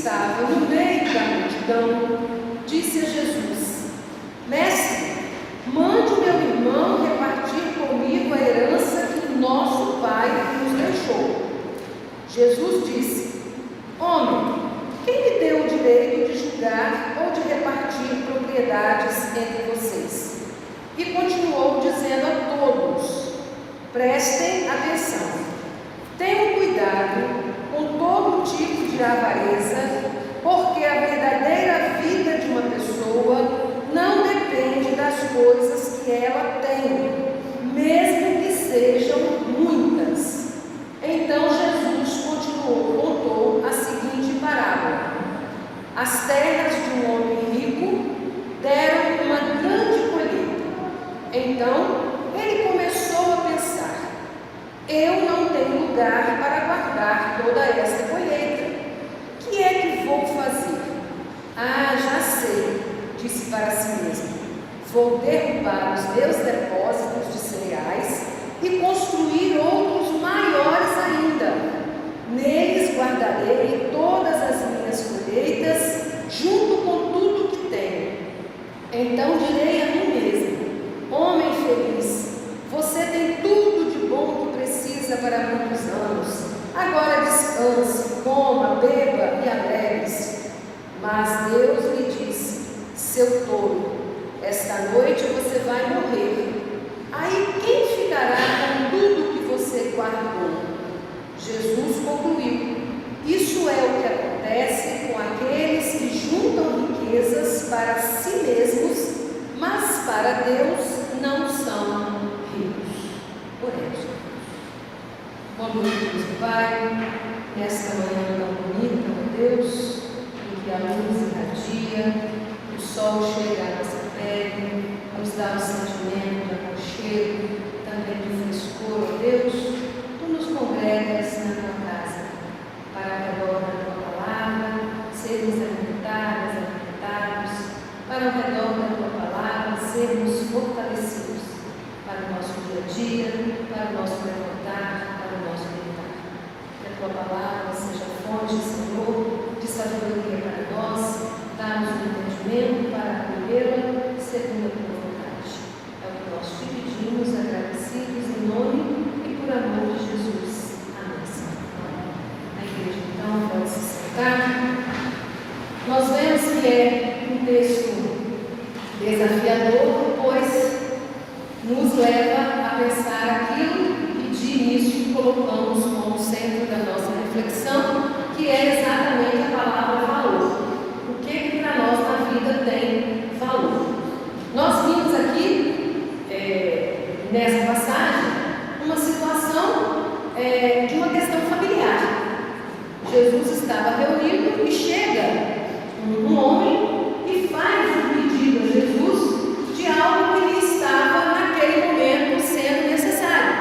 estava no meio da multidão, disse a Jesus: Mestre, mande o meu irmão repartir comigo a herança que o nosso pai nos deixou. Jesus disse: Homem, quem lhe deu o direito de julgar ou de repartir propriedades entre vocês? E continuou dizendo a todos: Prestem atenção, tenham cuidado com todo tipo de avareza, porque a verdadeira vida de uma pessoa não depende das coisas que ela tem, mesmo que sejam muitas. Então Jesus contou a seguinte parábola: As terras de um homem rico deram uma grande colheita. Então ele começou a pensar: eu não tenho lugar para guardar toda esta colheita. Que é que vou fazer? Ah, já sei, disse para si mesmo: vou derrubar os meus depósitos de cereais e construir outros maiores ainda. Neles guardarei todas as minhas colheitas, junto com tudo que tenho. Então direi a mim mesmo: homem feliz, você tem tudo de bom que precisa para muitos anos. Agora descanse, coma, beba e alegre-se. Mas Deus lhe disse: seu tolo, esta noite você vai morrer. Aí quem ficará com tudo que você guardou? Jesus concluiu: isso é o que acontece com aqueles que juntam riquezas para si mesmos, mas para Deus não são ricos. Oremos. Boa noite, Deus Pai, nesta manhã tão bonita, ó Deus, em que a luz irradia, o sol chega à nossa pele, nos dá um sentimento de aconchego, também de frescor, ó Deus. Tu nos congregas na tua casa, para ao redor da tua palavra sermos alimentados, para ao redor da tua palavra sermos fortalecidos, para o nosso dia a dia, para o nosso levantar, para o nosso deitar. Que a tua palavra seja fonte, Senhor, de sabedoria para nós, dá-nos o entendimento para acolhê-la segundo a tua vontade. É o que nós te pedimos, agradecidos em nome e por amor de Jesus. Amém, Senhor. A igreja, então, pode se sentar. Nós vemos que é um texto desafiador, pois nos leva a pensar aquilo que de início colocamos como centro da nossa reflexão, que é exatamente a palavra valor. O que para nós na vida tem valor? Nós vimos aqui, nessa passagem, uma situação de uma questão familiar. Jesus estava reunido e chega um homem e faz um pedido a Jesus de algo que lhe estava naquele momento sendo necessário,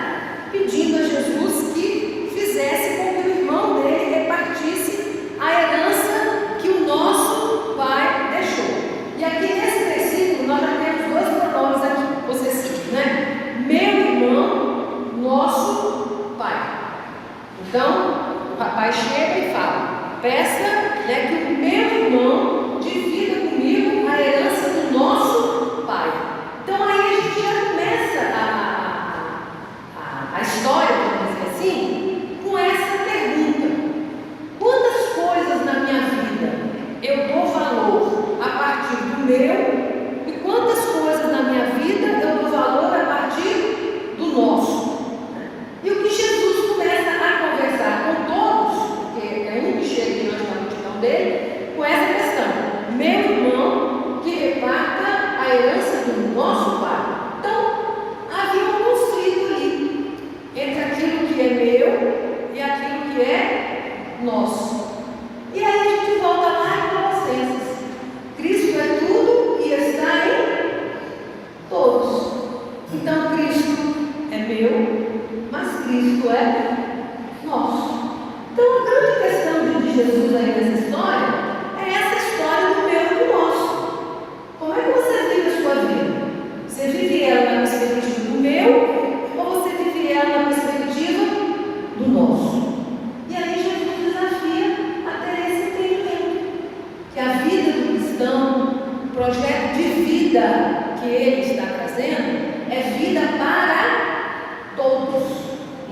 pedindo a Jesus que fizesse com que o irmão dele repartisse a herança que o nosso pai deixou. E aqui nesse versículo nós já temos dois pronomes aqui, possessivos, né? Meu irmão, nosso pai. Então, o papai chega e fala: peça, né, que o meu irmão divida comigo a herança do nosso pai. Então aí a gente já começa a história, vamos dizer assim, com essa pergunta: quantas coisas na minha vida eu dou valor a partir do meu, e quantas coisas na minha vida eu dou valor a partir do nosso? E o que Jesus começa a conversar com todos, porque é um que chega diante da multidão dele, com essa questão: meu irmão que reparta a herança do nosso pai. Então, havia um conflito ali entre aquilo que é meu e aquilo que é nosso. E aí a gente volta lá em Colossenses: Cristo é tudo e está em todos. Então Cristo é meu, mas Cristo é nosso. Então a grande questão de Jesus aí nessa história é essa história do meu e do nosso. Como é que você vive a sua vida? Você vive ela na perspectiva do meu, ou você vive ela na perspectiva do nosso? E aí Jesus desafia a ter esse entendimento.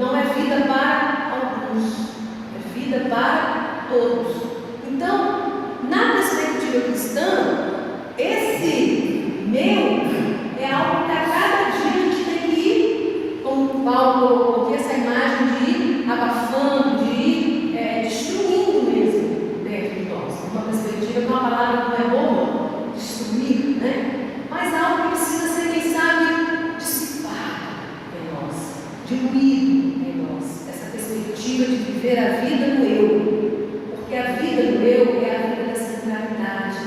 não é vida para alguns, é vida para todos. Então, na perspectiva cristã, esse meu é algo que a cada dia a gente tem que ir, como Paulo colocou, essa imagem de ir abafando, de ir destruindo mesmo dentro de nós. Uma perspectiva que uma palavra não é boa, destruir, né? Mas algo que precisa ser, quem sabe, dissipado em nós, diluído em nós. Essa perspectiva de viver a vida no eu. Porque a vida do eu é a vida da centralidade,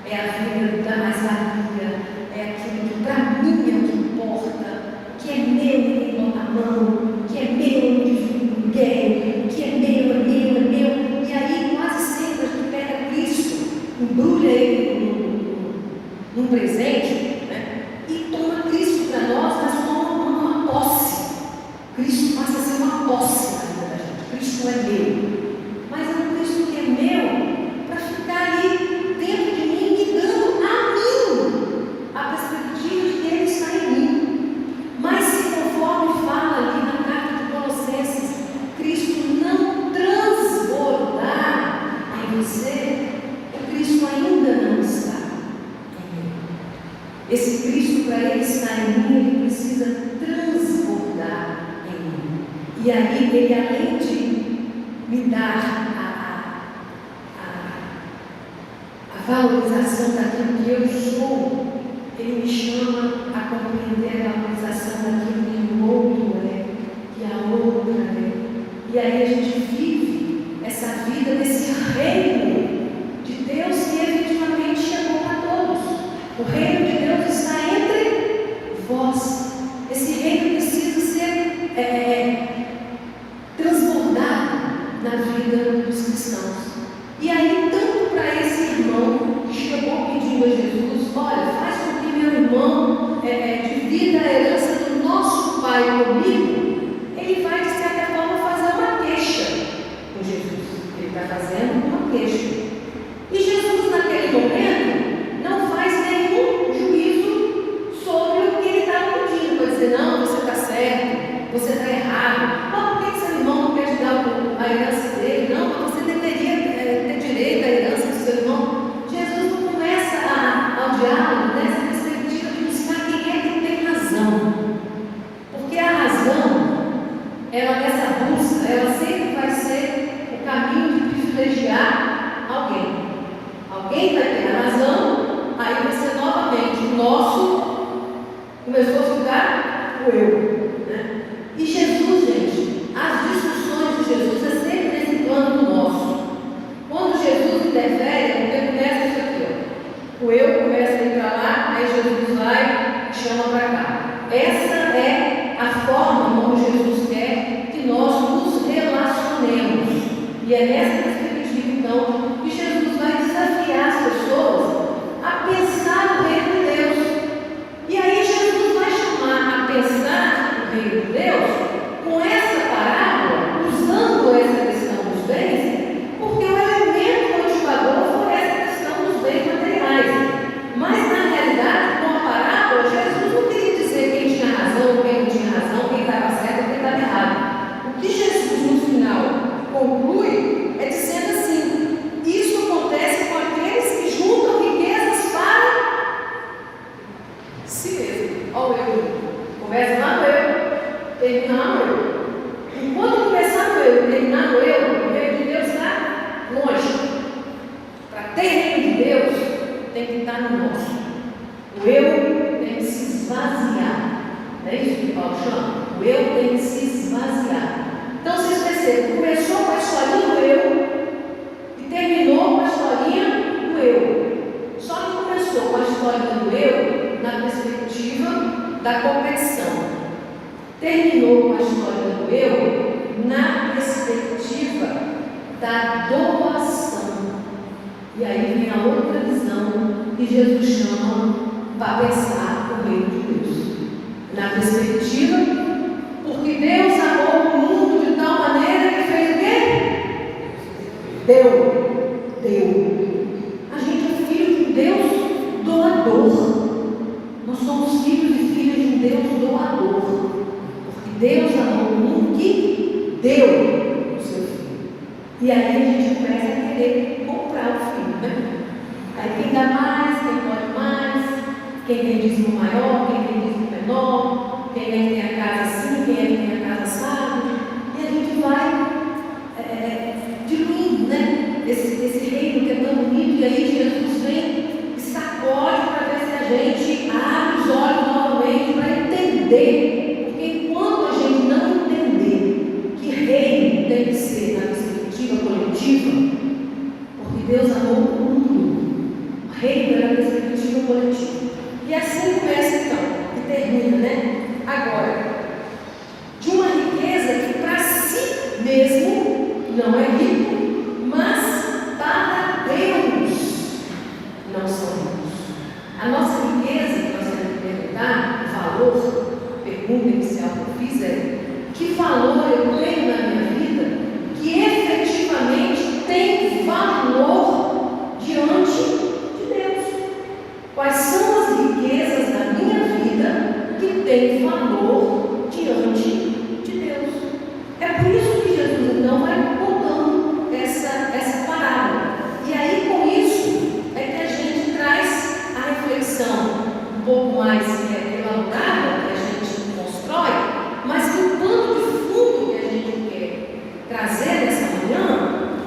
é a vida da mais-valia, é aquilo que para mim é o que importa, que é meu, ninguém bota a mão, que é meu, não divido com ninguém, que é meu, é meu, é meu. E aí quase sempre a gente pega Cristo, embrulha ele num presente, né? E toma Cristo para nós, mas como uma posse. Cristo passa a ser uma posse na vida da gente. Cristo é meu. Mas é um Cristo que é meu para ficar ali dentro de mim, me dando a mim a perspectiva de que Ele está em mim. Mas se conforme fala ali na carta de Colossenses, Cristo não transbordar em você, o Cristo ainda não está em mim. Esse Cristo, para Ele estar em mim, Ele precisa transbordar em mim. E aí Ele, além de me dar a valorização daquilo que eu sou, Ele me chama a compreender a valorização daquilo que o outro é, que a outra é. E aí a gente vive essa vida desse reino de Deus que efetivamente chegou para todos. O reino de Deus está entre vós. Esse reino precisa ser transbordado na vida dos cristãos. E aí, tanto para esse irmão que chegou pedindo a Jesus, olha, faz com que meu irmão divida a herança do nosso pai comigo, ele vai, de certa forma, fazer uma queixa com Jesus. Ele está fazendo uma queixa. E Jesus, naquele momento, não faz nenhum juízo sobre o que ele está pedindo. Vai dizer, não, você está certo, você está errado. Mas por que seu irmão não quer te dar a herança dele? Não, mas você deveria ter direito à herança do seu irmão. Jesus não começa ao diálogo nessa perspectiva de buscar quem é que tem razão. Porque a razão, ela nessa busca, ela sempre vai ser o caminho de privilegiar alguém. Alguém vai ter a razão, aí você novamente, o nosso começou a ficar o eu. Né? E Jesus, gente, as discussões de Jesus é sempre nesse plano do nosso. Quando Jesus interfere, porque começa isso aqui, ó. O eu começa a ir para lá, aí Jesus vai e chama para cá. Essa é a forma como Jesus quer que nós nos relacionemos. E é nessa perspectiva, então, que Jesus vai desafiar as pessoas a pensar no reino de Deus. E aí Jesus vai chamar a pensar no reino de Deus com essa parábola, usando essa questão dos bens, porque o elemento motivador foi essa questão dos bens materiais. Mas na realidade, com a parábola, Jesus não queria dizer quem tinha razão, quem não tinha razão, quem estava certo, quem estava errado. O que Jesus no final conclui é dizendo assim: isso acontece com aqueles que juntam riquezas para si mesmo. Olha o eu. Começa lá no eu, termina lá no eu. Enquanto começar no eu e terminar no eu, o reino de Deus está longe. Para ter reino de Deus, tem que estar no nosso. O eu tem que se esvaziar. Não é isso que Paulo chama? O eu tem que se esvaziar. Então vocês percebem, começou com a historinha do eu e terminou com a historinha do eu. Só que começou com a historinha do eu na perspectiva da competição. Terminou com a história do eu na perspectiva da doação. E aí vem a outra visão que Jesus chama para pensar o reino de Deus. Na perspectiva, porque Deus amou o mundo de tal maneira que fez o quê? Deu. A gente é filho de Deus doador. Nós somos filhos e filhas de Deus doador. Porque Deus amou o mundo e deu o seu filho. E aí a gente começa a querer comprar o filho, né? Aí quem dá mais, quem pode mais, quem tem dízimo maior, quem tem dízimo menor, quem é que tem a casa assim, quem é que tem a casa assado. E a gente vai diluindo, né? Esse reino que é tão bonito. E aí Jesus vem e sacode para ver se a gente abre os olhos novamente para entender. Porque enquanto a gente não entender que reino tem que ser na perspectiva coletiva, porque Deus amou o mundo, o reino é na perspectiva coletiva. E assim começa então, e termina, né? Agora, de uma riqueza que para si mesmo não é rico, mas para Deus não são ricos. A nossa riqueza, que nós temos que perguntar, o valor, a pergunta inicial que eu fiz é: que valor eu tenho na minha vida que efetivamente tem valor diante de Deus? Quais são as riquezas da minha vida que têm valor diante de Deus? É por isso que Jesus então vai contando essa parábola. E aí com isso é que a gente traz a reflexão um pouco mais elaborada, que a gente constrói, mas que o pano de fundo que a gente quer trazer nessa manhã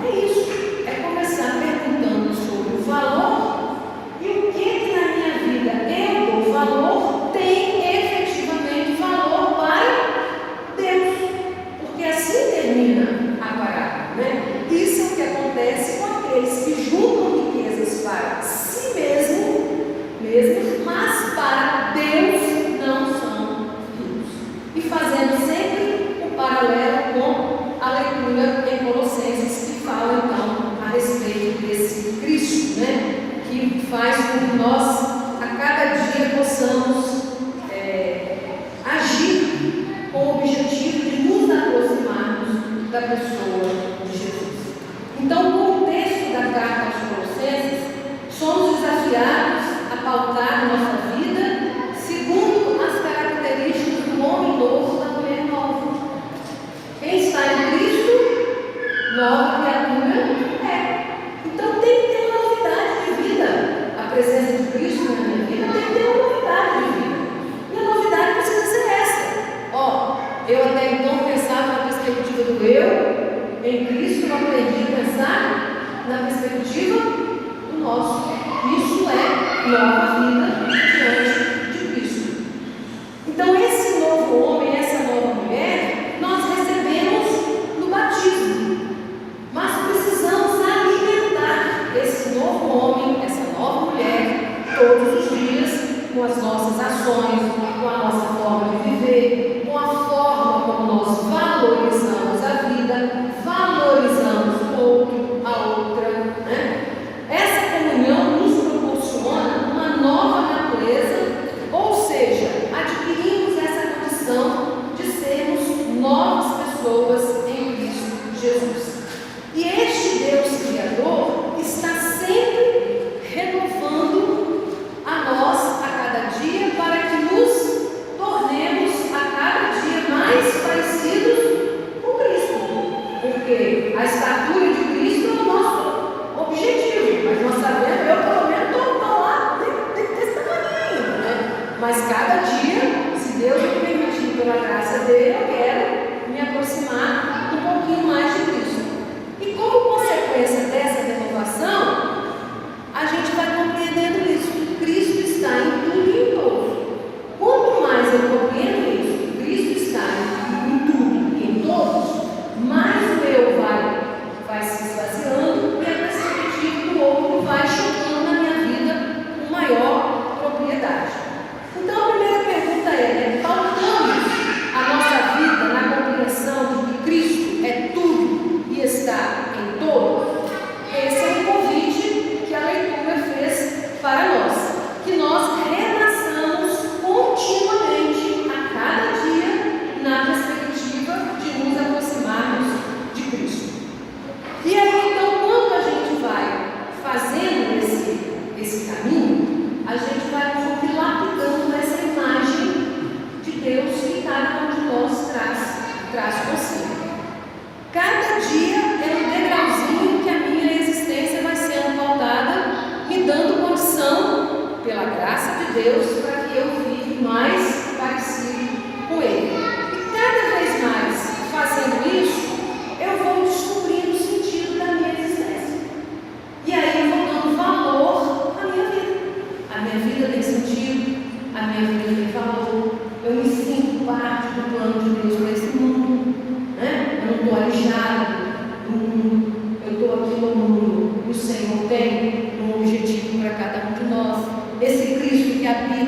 é isso, é começar perguntando sobre o valor e o que na minha vida eu dou valor tem efetivamente valor para Deus, porque assim termina a parábola, né? Isso é o que acontece com aqueles que juntam riquezas para si mesmos, mas para Deus não são ricos. E fazendo sempre um paralelo com a leitura em Colossenses, que fala então a respeito desse Cristo, né? Que faz com que nós a cada dia possamos agir com o objetivo de nos aproximarmos da pessoa de Jesus. Então, com o texto da carta aos Colossenses, somos desafiados a pautar nossa vida segundo as características do homem novo, da mulher nova. Quem está em Cristo, nova criatura é. Então tem que ter uma novidade de vida. A presença de Cristo na minha vida tem que ter uma novidade de vida. E a novidade precisa ser essa. Eu até então pensava na perspectiva do eu. Em Cristo eu aprendi a pensar na perspectiva do nosso. Isso é nova vida diante de Cristo. Então esse novo homem, essa nova mulher, nós recebemos no batismo. Mas precisamos alimentar esse novo homem, essa nova mulher, todos os dias, com as nossas ações, com a nossa forma de viver, com a forma como nós valorizamos a vida, valorizamos o outro, a outra, né? Essa comunhão nos proporciona uma nova natureza, ou seja, adquirimos essa condição de sermos novas pessoas em Cristo Jesus. E este Deus Criador está sempre renovando a nós a cada dia para que nos tornemos a cada dia mais parecidos com Cristo. Porque a estatura de Cristo é o nosso objetivo. Mas nós sabemos, eu pelo menos estou lá desse tamanho, né? Mas cada dia, se Deus me permitir pela graça dele, eu quero me aproximar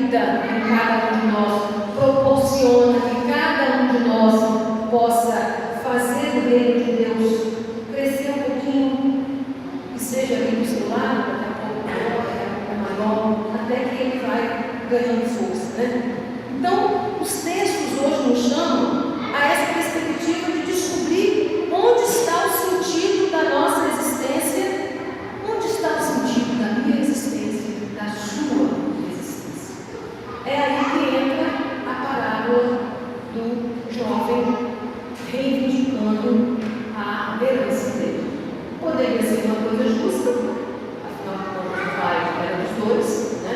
habita em cada um de nós, proporciona que cada um de nós possa fazer o reino de Deus crescer um pouquinho, que seja ali do seu lado, daqui a pouco maior, daqui a pouco maior, até que ele vai ganhando força, né? Então, os textos hoje nos chamam a essa perspectiva de descobrir onde está o sentido da nossa existência, onde está o sentido da minha existência, da sua existência. É aí que entra a parábola do jovem reivindicando a herança dele. Poderia ser uma coisa justa, afinal de contas o pai era dos dois, né?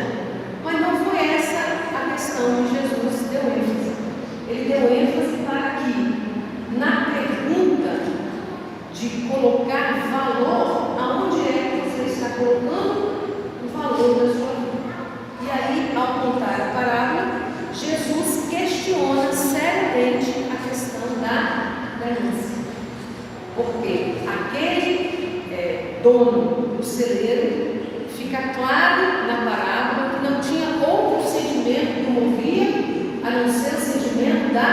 Mas não foi essa a questão que Jesus deu ênfase. Ele deu ênfase para que, na pergunta de colocar valor, aonde é que você está colocando o valor da sua vida? E aí, ao contar a parábola, Jesus questiona seriamente a questão da ganância. Porque aquele dono do celeiro, fica claro na parábola que não tinha outro sentimento que o movia a não ser o sentimento da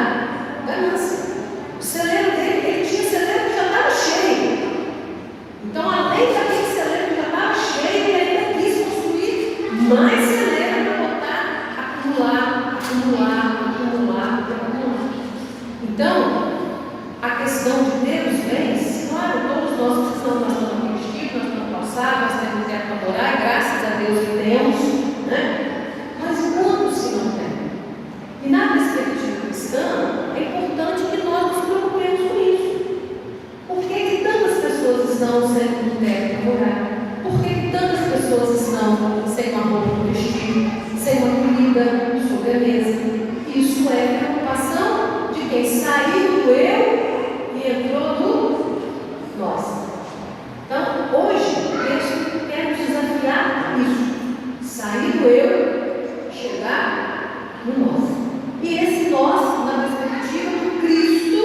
ganância. O celeiro dele, ele tinha celeiro que já estava cheio. Então, além daquele celeiro que já estava cheio, ele ainda quis construir mais celeiro para botar, acumular. Então, a questão de ter os bens, claro, todos nós precisamos, nós estamos vestidos, nós estamos passados, nós temos tempo para adorar, e graças a Deus que temos, né? Mas quando se não tem? E na perspectiva cristã, é importante que nós nos preocupemos com isso. Por que tantas pessoas estão sem um teto para morar? Por que tantas pessoas estão sem uma roupa para vestir, sem uma comida sobre a mesa? Isso é preocupação de quem saiu do eu e entrou no nós. Então, hoje, o texto quer nos desafiar isso. Sair do eu, chegar no nós. E esse nós, na perspectiva do Cristo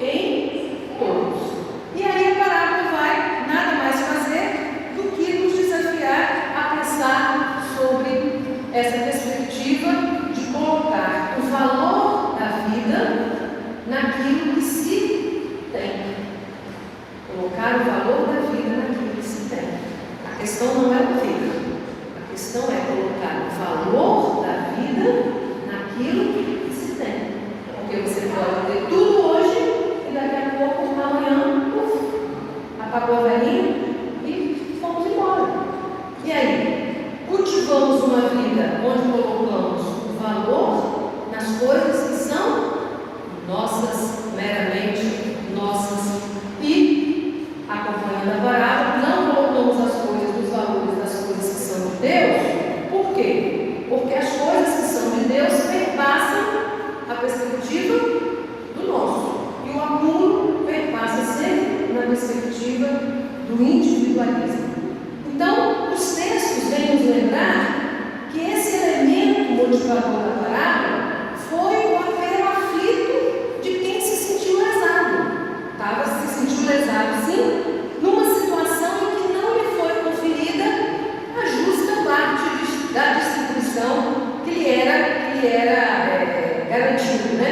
em todos. E aí a parábola vai nada mais fazer do que nos desafiar a pensar sobre essa perspectiva de colocar o valor da vida naquilo que se tem. Colocar o valor da vida naquilo que se tem. A questão não é o ter. A questão é colocar o valor da vida naquilo que se tem. Porque você pode ter tudo hoje e daqui a pouco, amanhã, apagou a velhinha e fomos embora. E aí? Cultivamos uma vida onde colocamos o valor nas coisas que são nossas, meramente nossas, e, acompanhando a parábola, não colocamos as coisas dos valores das coisas que são de Deus. Por quê? Porque as coisas que são de Deus perpassam a perspectiva do nosso, e o acúmulo perpassa sempre na perspectiva do individualismo. Então, os textos vêm nos lembrar que esse elemento motivador da parábola foi o apelo aflito de quem se sentiu lesado. Se sentiu lesado, sim, numa situação em que não lhe foi conferida a justa parte da distribuição que lhe era garantido, né?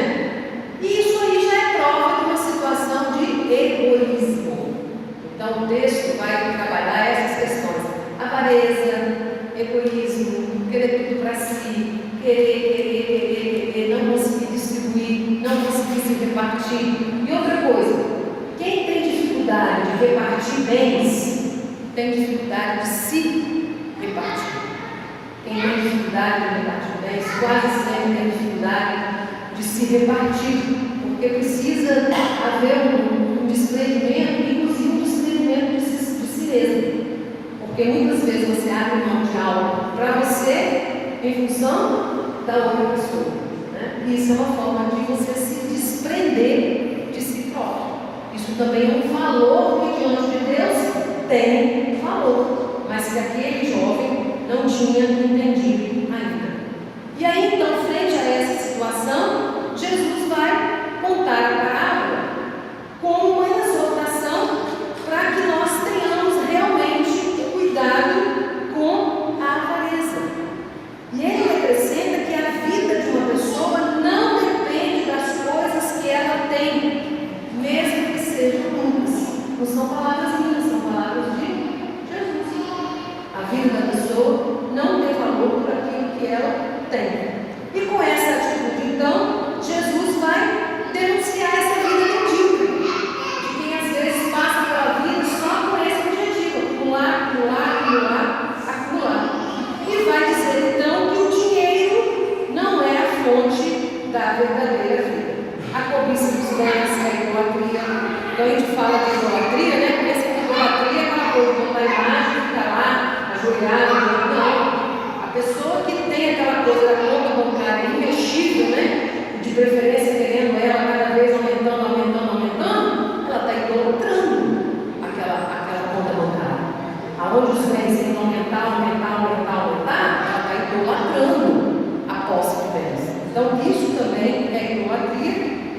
E isso aí já é prova de uma situação de egoísmo. Então o texto vai trabalhar essas questões: avareza, egoísmo, querer tudo para si, querer, não conseguir distribuir, não conseguir se repartir. E outra coisa, quem tem dificuldade de repartir bens, tem dificuldade de se repartir. Quem tem dificuldade de repartir bens, quase sempre tem dificuldade de se repartir, porque precisa haver um desprendimento, inclusive um desprendimento de si mesmo. Porque muitas vezes você abre mão de algo para você em função da outra pessoa, né? E isso é uma forma de você se desprender de si próprio. Isso também é um valor que diante de Deus tem valor, mas que aquele jovem não tinha entendido ainda. E aí então, frente a essa situação, Jesus vai contar a parábola com uma exortação para que nós tenhamos realmente cuidado com a avareza. E ele acrescenta Quando a gente fala de idolatria, né? Pensa que idolatria é aquela coisa, quando a imagem fica lá, ajoelhada, não. A pessoa que tem aquela coisa da conta bancária imexível, né? De preferência querendo ela cada vez aumentando, ela está idolatrando aquela conta bancária. Aonde os bens têm que aumentar, ela está idolatrando a posse de bens. Então, isso também é idolatria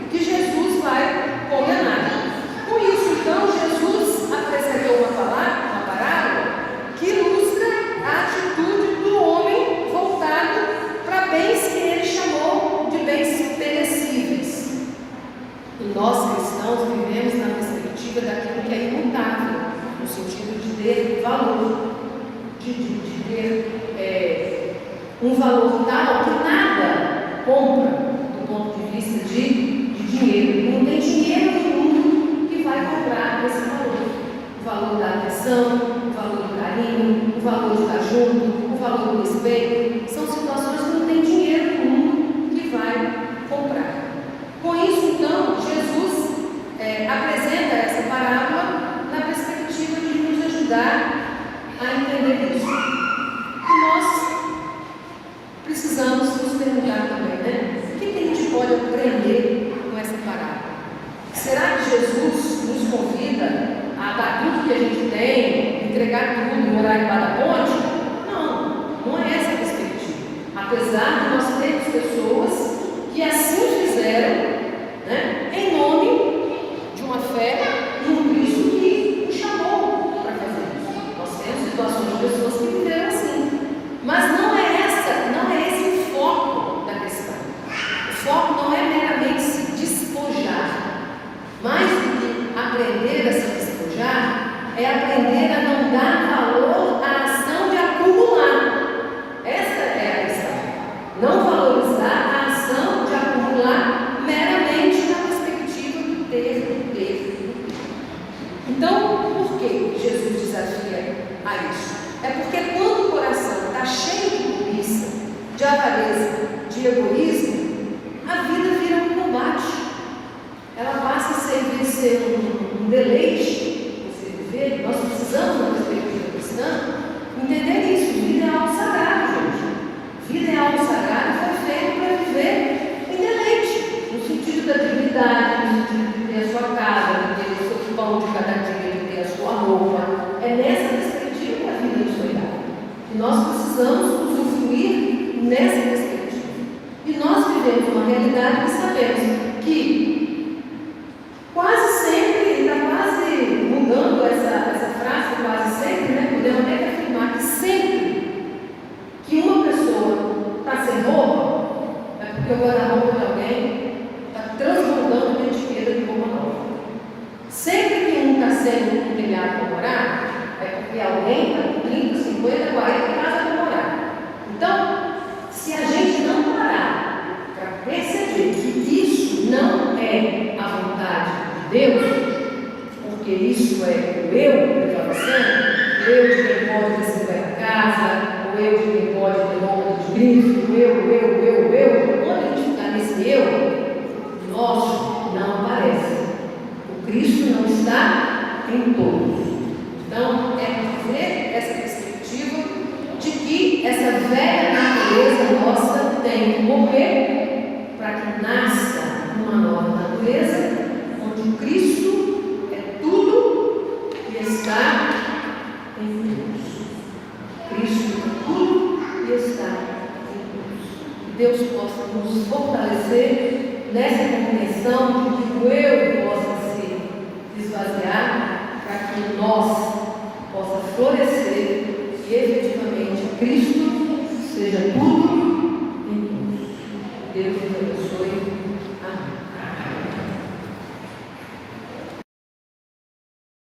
que Jesus vai condenar. Com isso, então, Jesus apresentou uma parábola que ilustra a atitude do homem voltado para bens que ele chamou de bens perecíveis. E nós cristãos vivemos na perspectiva daquilo que é imutável, no sentido de ter valor, de ter um valor tal que nada compra do ponto de vista de dinheiro. Não tem dinheiro no mundo que vai comprar esse valor. O valor da atenção, o valor do carinho, o valor de estar junto, o valor do respeito. São situações que não tem dinheiro no mundo que vai comprar. Com isso, então, Jesus apresenta essa parábola na perspectiva de nos ajudar a entender isso. E nós precisamos nos perguntar também, né? O que a gente pode aprender com essa parábola? Será que Jesus nos convida a dar tudo que a gente tem, entregar tudo e morar embaixo da ponte? Não é essa a perspectiva. Apesar de nós termos pessoas que assim fizeram, né, em nome de uma fé num Cristo que nos chamou para fazer isso. Nós temos situações de pessoas que viveram assim. Mas não é esse o foco da questão. O foco não é meramente se despojar. Mais do que aprender a se despojar, é aprender a não dar valor à ação de acumular. Essa é a questão. Não valorizar a ação de acumular meramente na perspectiva do ter. Então, por que Jesus desafia a isso? É porque quando o coração está cheio de cobiça, de avareza, de egoísmo, a vida vira um combate. Ela passa a ser, em vez de ser um deleite, você viver. Nós precisamos, na perspectiva cristã, entender isso. Vida é algo sagrado, gente. Vida é algo sagrado, foi feito para viver em deleite, no sentido da dignidade, no sentido de ter a sua casa, de ter o seu pão de cada dia, de ter a sua roupa. É nessa perspectiva que a vida nos foi dada. E nós precisamos usufruir nessa perspectiva. E nós vivemos uma realidade que sabemos que quase sempre, está quase mudando essa frase, quase sempre, né? Podemos até afirmar que sempre que uma pessoa está sem roupa, é porque o guarda-roupa de alguém está transbordando de etiqueta de roupa nova. Sempre que um está sem um telhado para morar, é porque alguém está com 30, 50, 40 casas para morar. Então, se a gente não parar para perceber que isso não é a vontade de Deus, porque isso é o eu prevalecendo, o eu de quem pode ter 50 casas, o eu de quem pode ter roupa de grife, o eu, quando a gente ficar nesse eu, nosso não aparece. O Cristo não está em todos. Então, é ver essa perspectiva de que essa velha natureza nossa tem que morrer para que nasça uma nova natureza, onde o Cristo é tudo e está em Deus. Cristo é tudo e está em Deus. Que Deus possa nos fortalecer nessa compreensão de que o eu